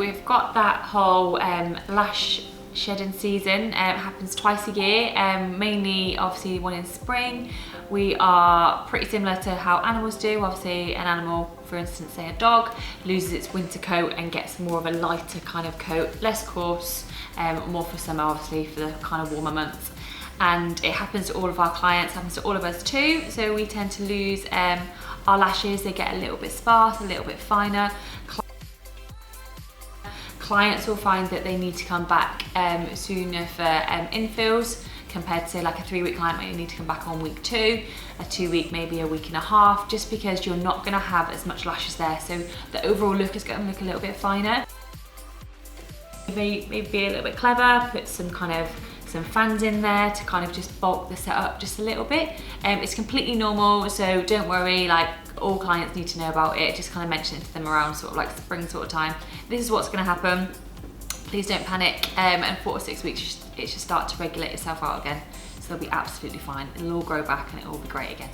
We've got that whole lash shedding season. It happens twice a year, mainly obviously one in spring. We are pretty similar to how animals do. Obviously an animal, for instance say a dog, loses its winter coat and gets more of a lighter kind of coat, less coarse, more for summer obviously, for the kind of warmer months. And it happens to all of our clients, happens to all of us too. So we tend to lose our lashes. They get a little bit sparse, a little bit finer. Clients will find that they need to come back sooner for infills, compared to like a 3-week client might need to come back on week 2, a 2-week, maybe a week and a half, just because you're not gonna have as much lashes there. So the overall look is gonna look a little bit finer. Maybe be a little bit clever, put some fans in there to kind of just bulk the set up just a little bit. It's completely normal, so don't worry, like all clients need to know about it. Just kind of mention it to them around sort of like spring sort of time. This is what's gonna happen. Please don't panic, and 4 to 6 weeks it should start to regulate itself out again. So they'll be absolutely fine. It'll all grow back and it'll all be great again.